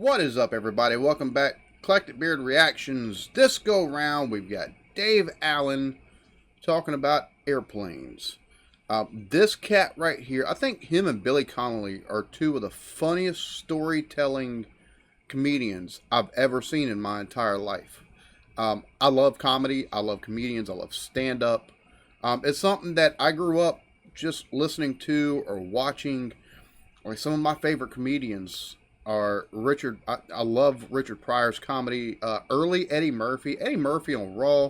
What is up, everybody? Welcome back. Eclectic Beard Reactions. This go round, we've got Dave Allen talking about airplanes. This cat right here, I think him and Billy Connolly are two of the funniest storytelling comedians I've ever seen in my entire life. I love comedy. I love comedians. I love stand-up. It's something that I grew up just listening to or watching. Like, some of my favorite comedians are Richard. I love Richard Pryor's comedy. Early Eddie Murphy on Raw,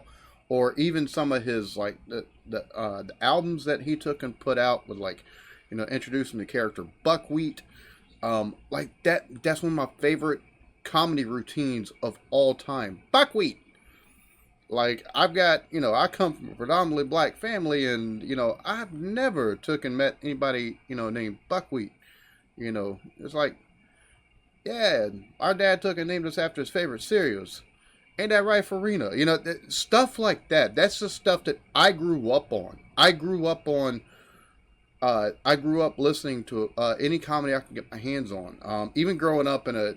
or even some of his like the albums that he took and put out with, like, introducing the character Buckwheat. Like that's one of my favorite comedy routines of all time. Buckwheat. Like, I've got, I come from a predominantly black family, and I've never took and met anybody named Buckwheat. It's like, yeah, our dad took and named us after his favorite cereals. Ain't that right, Farina? Stuff like that. That's the stuff that I grew up on. I grew up listening to any comedy I could get my hands on. Even growing up in a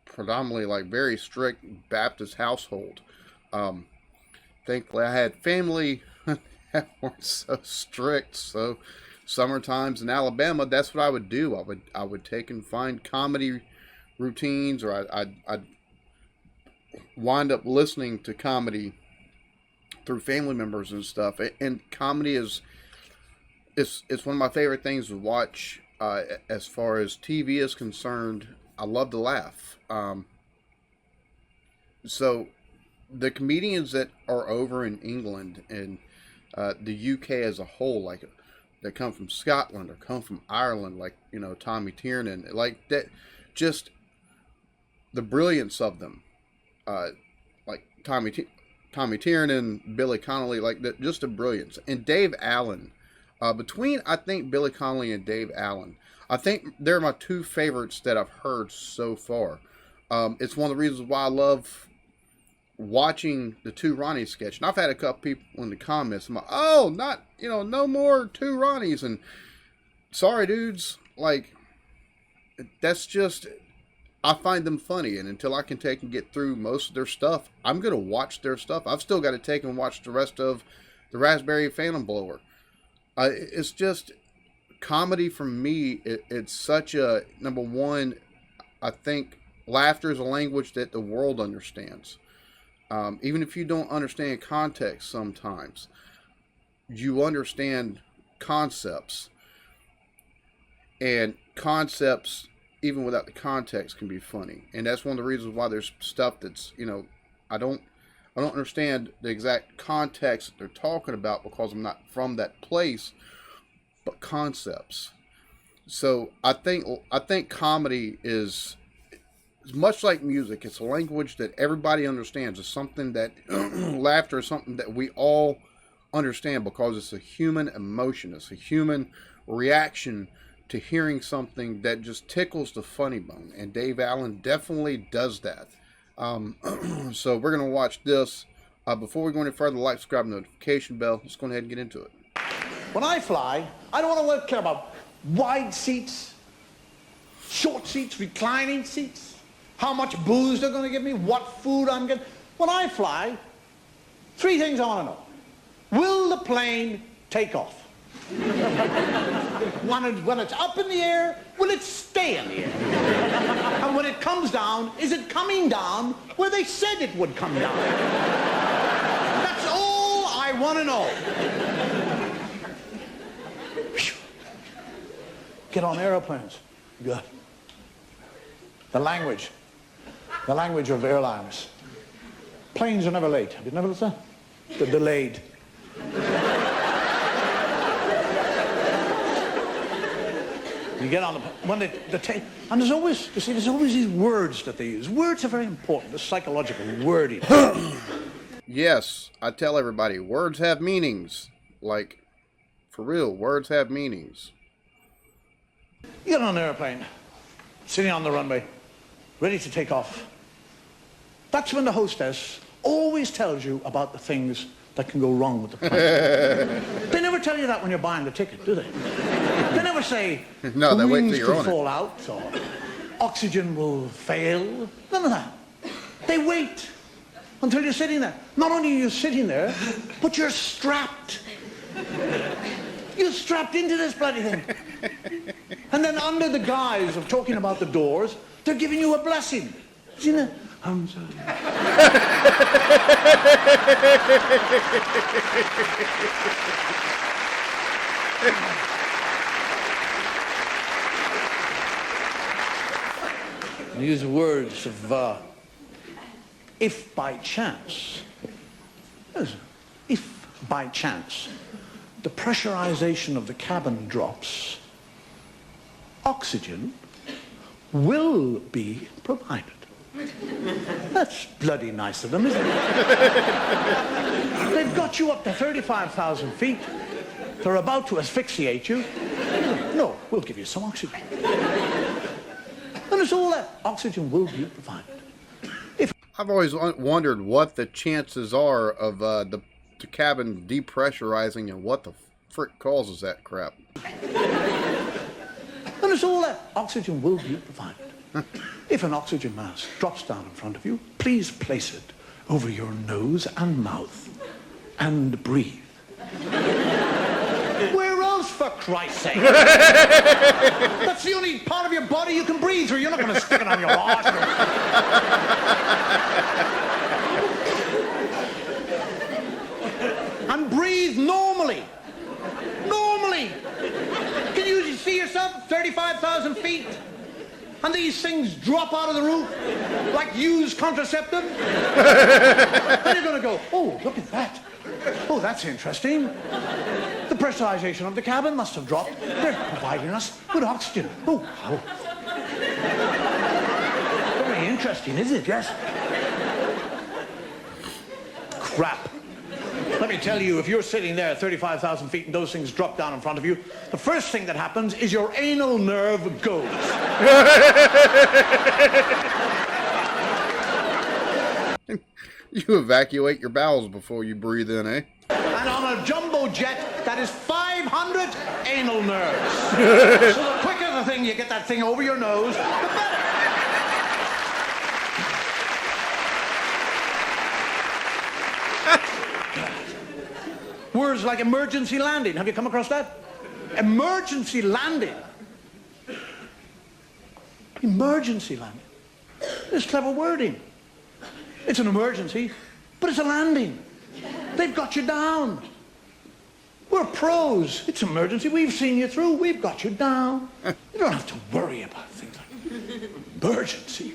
predominantly, like, very strict Baptist household. Thankfully, I had family that weren't so strict, so summer times in Alabama, that's what I would do. I would take and find comedy routines, or I'd wind up listening to comedy through family members and stuff. And comedy it's one of my favorite things to watch. As far as TV is concerned, I love to laugh. So the comedians that are over in England and the UK as a whole, like, that come from Scotland or come from Ireland, like, Tommy Tiernan, like that, just the brilliance of them, like Tommy Tiernan, Billy Connolly, like that, just the brilliance. And Dave Allen, between, I think, Billy Connolly and Dave Allen, I think they're my two favorites that I've heard so far. It's one of the reasons why I love watching the Two Ronnies sketch. And I've had a couple people in the comments, I'm like, oh, not, no more Two Ronnies. And sorry, dudes, like, that's just, I find them funny. And until I can take and get through most of their stuff, I'm going to watch their stuff. I've still got to take and watch the rest of the Raspberry Phantom Blower. It's just, comedy for me, it's such a, number one, I think laughter is a language that the world understands. Even if you don't understand context sometimes, you understand concepts. And concepts, even without the context, can be funny. And that's one of the reasons why there's stuff that's, I don't understand the exact context that they're talking about, because I'm not from that place, but concepts. So I think comedy is much like music. It's a language that everybody understands. It's something that laughter is something that we all understand, because it's a human emotion. It's a human reaction to hearing something that just tickles the funny bone. And Dave Allen definitely does that. So we're going to watch this. Before we go any further, like, subscribe, notification bell. Let's go ahead and get into it. When I fly, I don't want to care about wide seats, short seats, reclining seats, how much booze they're going to give me, what food I'm getting. When I fly, three things I want to know. Will the plane take off? When it's up in the air, will it stay in the air? And when it comes down, is it coming down where they said it would come down? That's all I want to know. Get on airplanes. Good. The language of airlines. Planes are never late. Have you never noticed that? They're delayed. You get on when they take, and there's always these words that they use. Words are very important. The psychological wording. Yes, I tell everybody, words have meanings. Like, for real, words have meanings. You get on an airplane, sitting on the runway, ready to take off. That's when the hostess always tells you about the things that can go wrong with the plane. They never tell you that when you're buying the ticket, do they? They never say, no, the they wait wings till you're could on fall out, or oxygen will fail. None of that. They wait until you're sitting there. Not only are you sitting there, but you're strapped. You're strapped into this bloody thing. And then under the guise of talking about the doors, they're giving you a blessing. You know, I'm sorry. Use words of, if by chance, the pressurization of the cabin drops, oxygen will be provided. That's bloody nice of them, isn't it? They've got you up to 35,000 feet. They're about to asphyxiate you. No, we'll give you some oxygen. And it's all that. Oxygen will be provided. I've always wondered what the chances are of the cabin depressurizing and what the frick causes that crap. And it's all that. Oxygen will be provided. If an oxygen mask drops down in front of you, please place it over your nose and mouth and breathe. Where else, for Christ's sake? That's the only part of your body you can breathe through. You're not going to stick it on your arse. And breathe normally. Normally. Can you see yourself 35,000 feet? And these things drop out of the roof like used contraceptive? And you're going to go, oh, look at that. Oh, that's interesting. The pressurization of the cabin must have dropped. They're providing us with oxygen. Oh, how. Very interesting, isn't it? Yes. Crap. Let me tell you, if you're sitting there at 35,000 feet and those things drop down in front of you, the first thing that happens is your anal nerve goes. You evacuate your bowels before you breathe in, eh? And on a jumbo jet, that is 500 anal nerves. So the quicker the thing you get that thing over your nose, the better. Words like emergency landing. Have you come across that? Emergency landing. Emergency landing. It's clever wording. It's an emergency, but it's a landing. They've got you down. We're pros. It's emergency. We've seen you through. We've got you down. You don't have to worry about things like emergency.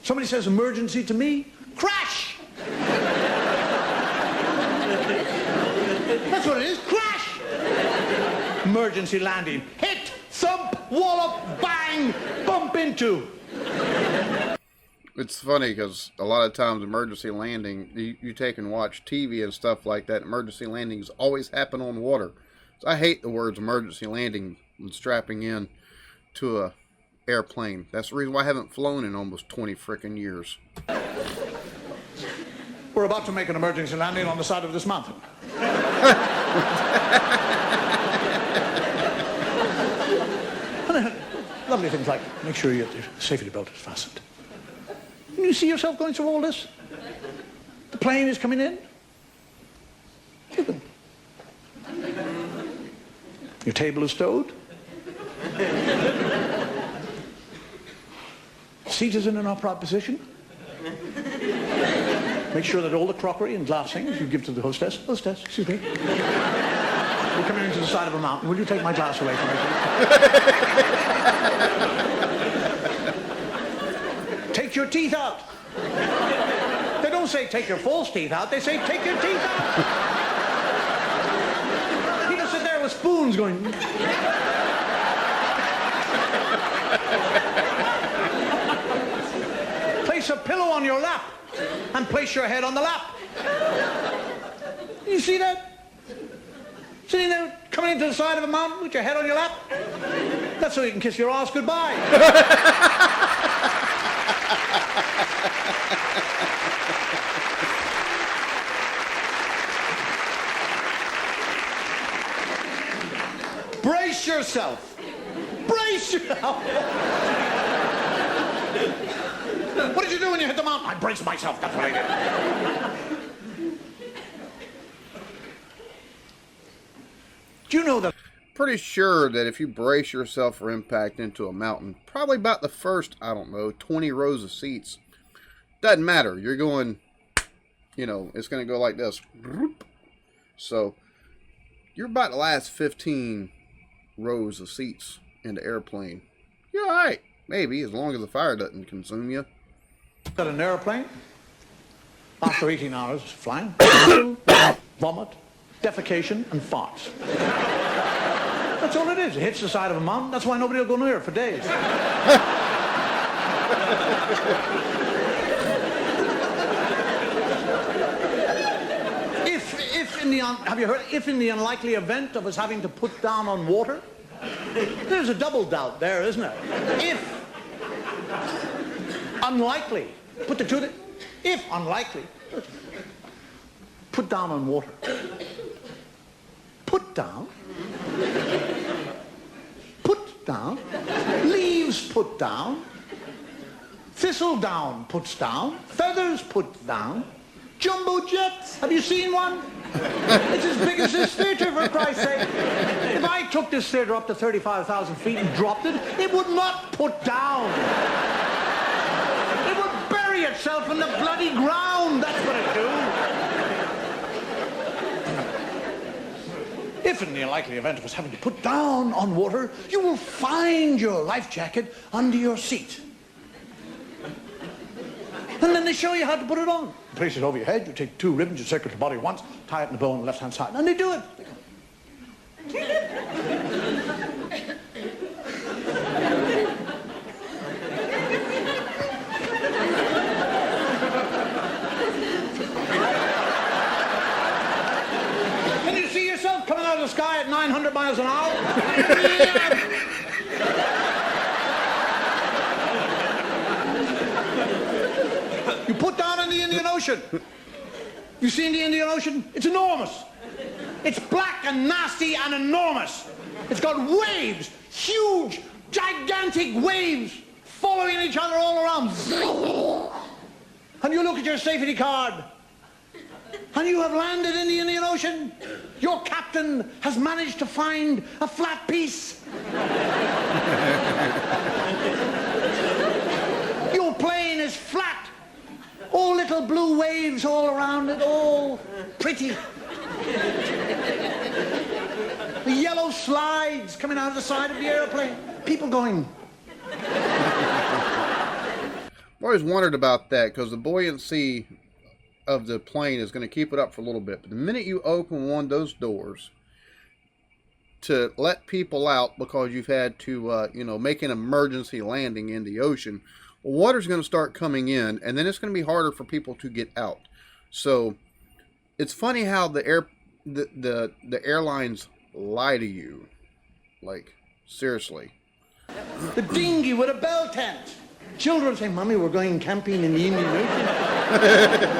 Somebody says emergency to me, crash. That's what it is, crash. Emergency landing. Hit, thump, wallop, bang, bump into. It's funny because a lot of times emergency landing, you take and watch TV and stuff like that, emergency landings always happen on water. So I hate the words emergency landing and strapping in to a airplane. That's the reason why I haven't flown in almost 20 frickin' years. We're about to make an emergency landing on the side of this mountain. Lovely things like make sure your safety belt is fastened. Can you see yourself going through all this? The plane is coming in. Your table is stowed. Seat is in an upright position. Make sure that all the crockery and glass things you give to the hostess. Hostess, excuse me. We're coming into the side of a mountain. Will you take my glass away from me? Take your teeth out. They don't say take your false teeth out. They say take your teeth out. People sit there with spoons going. Place a pillow on your lap and place your head on the lap. You see that? Sitting there, coming into the side of a mountain with your head on your lap. That's so you can kiss your ass goodbye. Brace yourself. Brace brace yourself. What did you do when you hit the mountain? I braced myself. That's what I did. Do you know that? Pretty sure that if you brace yourself for impact into a mountain, probably about the first, I don't know, 20 rows of seats, doesn't matter. You're going, you know, it's going to go like this. So you're about the last 15 rows of seats in the airplane. You're all right, maybe, as long as the fire doesn't consume you. Got an airplane, after 18 hours flying, vomit, defecation, and farts. That's all it is. It hits the side of a mountain. That's why nobody will go near it for days. Have you heard? If in the unlikely event of us having to put down on water, there's a double doubt there, isn't it? If unlikely, put the two there. If unlikely, put down on water. Put down. Put down. Leaves put down. Thistle down puts down. Feathers put down. Jumbo jets. Have you seen one? It's as big as this theatre, for Christ's sake. If I took this theatre up to 35,000 feet and dropped it, it would not put down. It would bury itself in the bloody ground. That's what it'd do. If in the unlikely event of us having to put down on water, you will find your life jacket under your seat. And then they show you how to put it on. You place it over your head, you take 2 ribbons, you circle your body once, tie it in a bow on the left-hand side, and they do it. Can you see yourself coming out of the sky at 900 miles an hour? You put down in the Indian Ocean. You seen the Indian Ocean? It's enormous. It's black and nasty and enormous. It's got waves, huge, gigantic waves following each other all around. And you look at your safety card, and you have landed in the Indian Ocean. Your captain has managed to find a flat piece. Your plane is flat. All little blue waves all around it, all pretty. The yellow slides coming out of the side of the airplane. People going. I've always wondered about that because the buoyancy of the plane is going to keep it up for a little bit. But the minute you open one of those doors to let people out because you've had to, make an emergency landing in the ocean, water's going to start coming in, and then it's going to be harder for people to get out. So it's funny how the airlines lie to you. Like, seriously. The dinghy with a bell tent. Children say, "Mommy, we're going camping in the Indian Ocean."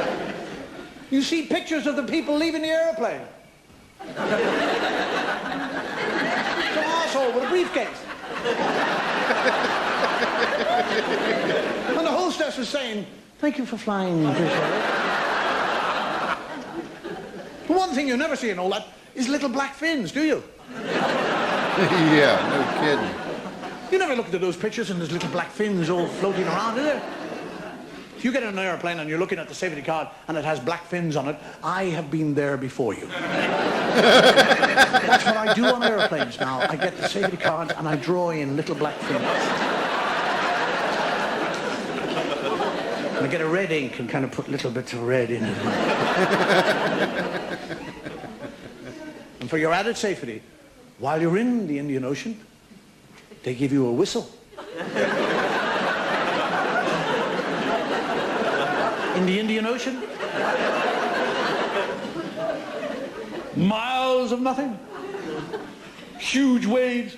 You see pictures of the people leaving the airplane. Some asshole with a briefcase. And the hostess is saying, "Thank you for flying, British." The one thing you never see in all that is little black fins, do you? Yeah, no kidding. You never looked at those pictures and there's little black fins all floating around, is there? If you get in an airplane and you're looking at the safety card and it has black fins on it, I have been there before you. That's what I do on airplanes now. I get the safety card and I draw in little black fins. And I get a red ink and kind of put little bits of red in it. And for your added safety, while you're in the Indian Ocean, they give you a whistle. In the Indian Ocean, miles of nothing, huge waves.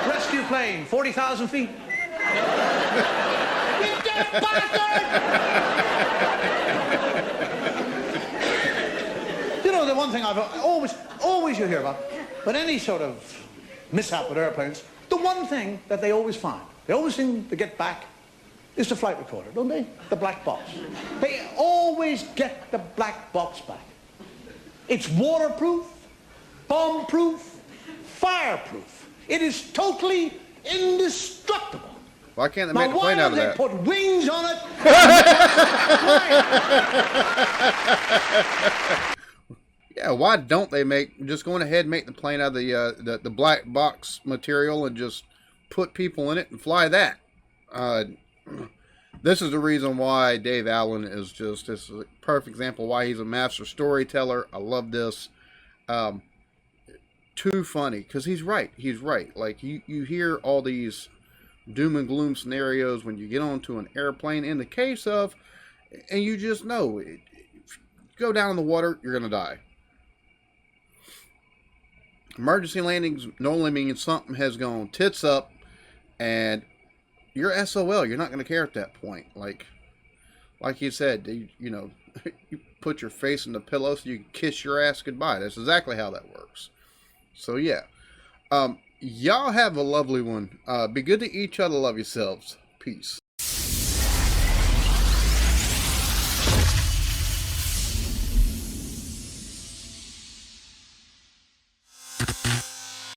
Rescue plane, 40,000 feet. You dead bastard! You know, the one thing I've always you hear about, but any sort of mishap with airplanes, the one thing that they always find, they always seem to get back, is the flight recorder, don't they? The black box. They always get the black box back. It's waterproof, bomb-proof, fireproof. It is totally indestructible. Why can't they make the plane out of that? Why don't they put wings on it? Yeah, why don't they just going ahead and make the plane out of the black box material and just put people in it and fly that? This is the reason why Dave Allen is this is a perfect example why he's a master storyteller. I love this. Too funny, because he's right. He's right. Like, you hear all these doom and gloom scenarios when you get onto an airplane in the case of, and you just know, if you go down in the water, you're going to die. Emergency landings normally means something has gone tits up, and you're SOL. You're not going to care at that point. Like you said, you put your face in the pillow so you can kiss your ass goodbye. That's exactly how that works. So yeah, y'all have a lovely one. Be good to each other. Love yourselves. Peace.